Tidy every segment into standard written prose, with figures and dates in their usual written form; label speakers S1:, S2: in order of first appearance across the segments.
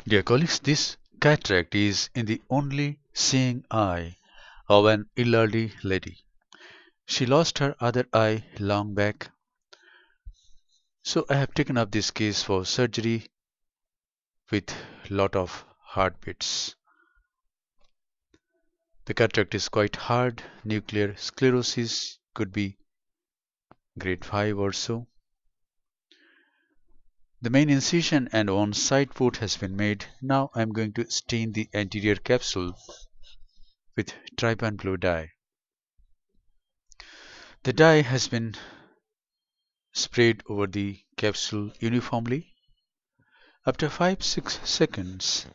S1: Dear colleagues, this cataract is in the only seeing eye of an elderly lady. She lost her other eye long back, so I have taken up this case for surgery with lot of heartbeats. The cataract is quite hard. Nuclear sclerosis could be grade 5 or so. The main incision and one side port has been made. Now I am going to stain the anterior capsule with trypan blue dye. The dye has been sprayed over the capsule uniformly. After 5-6 seconds,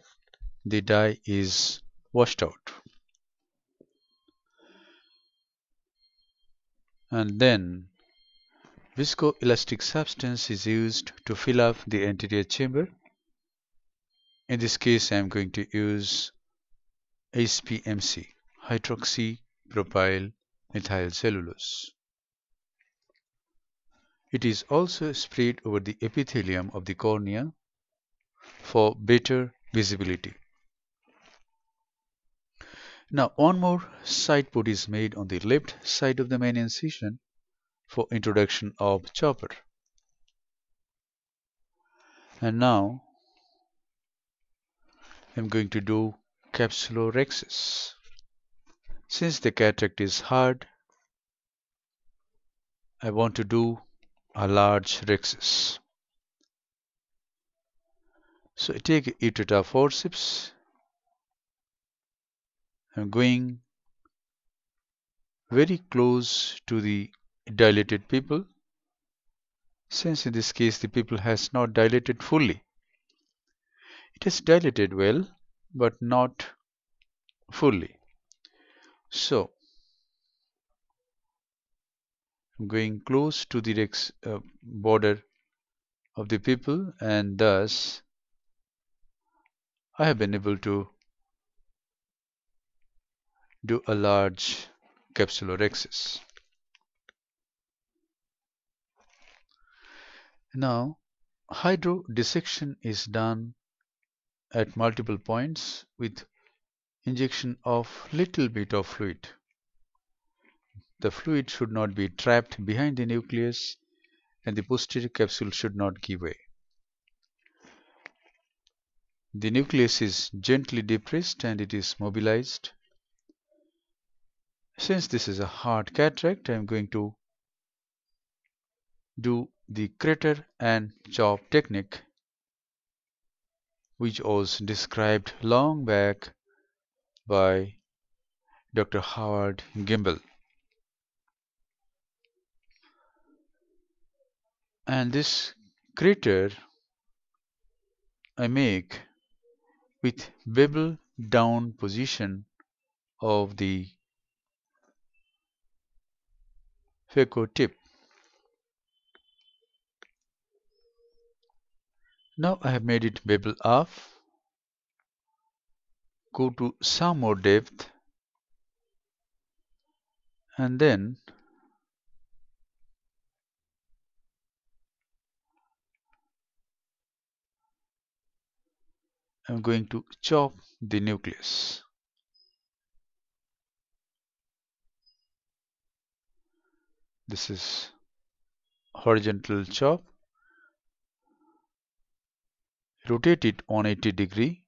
S1: the dye is washed out. And then viscoelastic substance is used to fill up the anterior chamber. In this case, I am going to use HPMC, hydroxypropyl methyl cellulose. It is also sprayed over the epithelium of the cornea for better visibility. Now one more side put is made on the left side of the main incision for introduction of chopper. And now I'm going to do capsulorhexis. Since the cataract is hard, I want to do a large rhexis. So I take Utata forceps. I'm going very close to the dilated pupil, since in this case the pupil has not dilated fully. It has dilated well, but not fully. So I'm going close to the border of the pupil, and thus I have been able to do a large capsulorhexis. Now hydrodissection is done at multiple points with injection of little bit of fluid. The fluid should not be trapped behind the nucleus, and the posterior capsule should not give way. The nucleus is gently depressed and it is mobilized. Since this is a hard cataract, I am going to do the crater and chop technique, which was described long back by Dr. Howard Gimbel. And this crater I make with bevel down position of the phaco tip. Now I have made it bevel up. Go to some more depth, and then I'm going to chop the nucleus. This is horizontal chop. Rotate it 180 degree.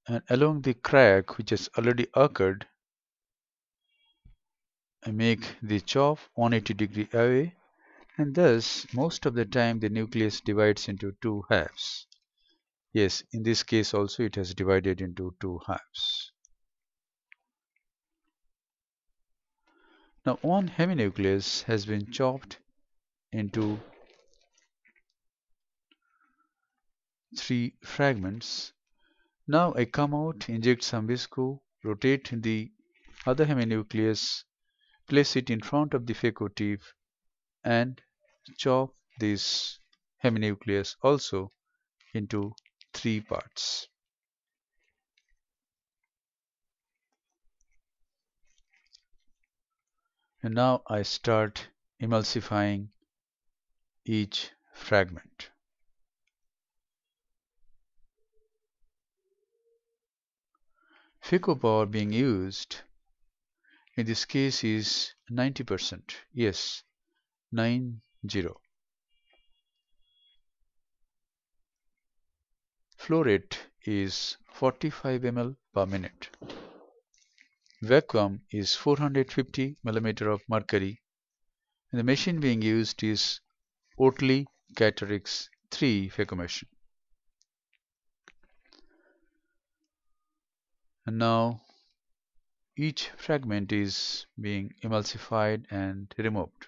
S1: And along the crack which has already occurred, I make the chop 180 degree away, and thus most of the time the nucleus divides into two halves. Yes, in this case also it has divided into two halves. Now one heminucleus has been chopped into 3 fragments. Now I come out, inject some visco, rotate the other heminucleus, place it in front of the phaco tip, and chop this heminucleus also into 3 parts. And now I start emulsifying each fragment. Phaco power being used in this case is 90%. Yes, 90. Flow rate is 45 ml per minute. Vacuum is 450 mm of mercury. And the machine being used is Oatley Cataract 3 phaco machine. And now each fragment is being emulsified and removed.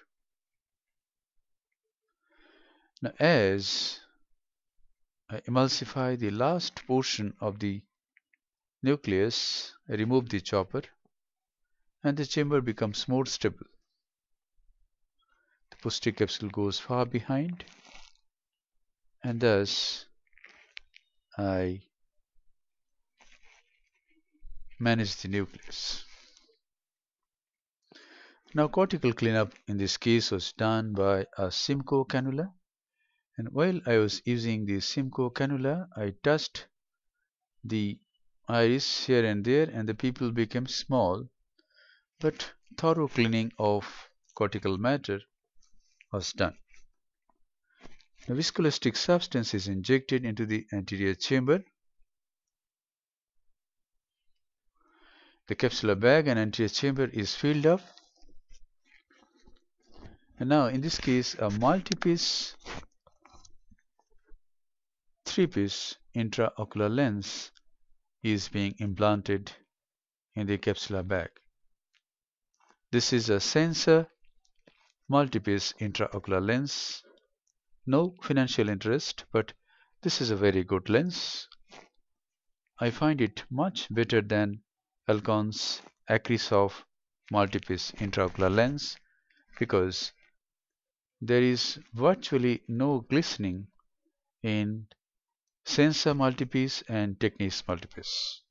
S1: Now as I emulsify the last portion of the nucleus, I remove the chopper and the chamber becomes more stable. The posterior capsule goes far behind and thus I manage the nucleus. Now cortical cleanup in this case was done by a Simcoe cannula, and while I was using the Simcoe cannula I touched the iris here and there and the pupil became small, but thorough cleaning of cortical matter was done. The viscoelastic substance is injected into the anterior chamber. The capsular bag and anterior chamber is filled up. And now in this case a multi-piece 3-piece intraocular lens is being implanted in the capsular bag. This is a sensor multi-piece intraocular lens. No financial interest, but this is a very good lens. I find it much better than Alcon's Acrisoft multi-piece intraocular lens because there is virtually no glistening in sensor multipiece and Technics multipiece.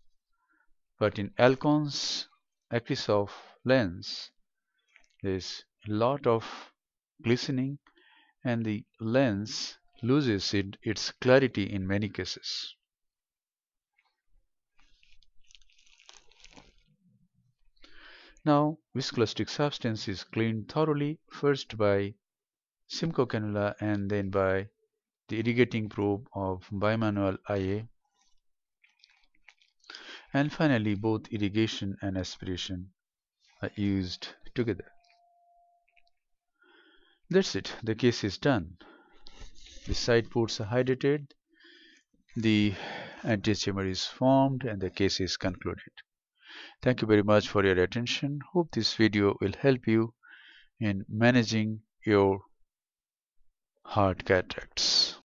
S1: But in Alcon's Acrisoft lens, there is a lot of glistening and the lens loses its clarity in many cases. Now, viscoelastic substance is cleaned thoroughly first by Simcoe cannula and then by the irrigating probe of bimanual IA, and finally both irrigation and aspiration are used together. That's it, the case is done. The side ports are hydrated, the anterior chamber is formed, and the case is concluded. Thank you very much for your attention. Hope this video will help you in managing your hard cataracts.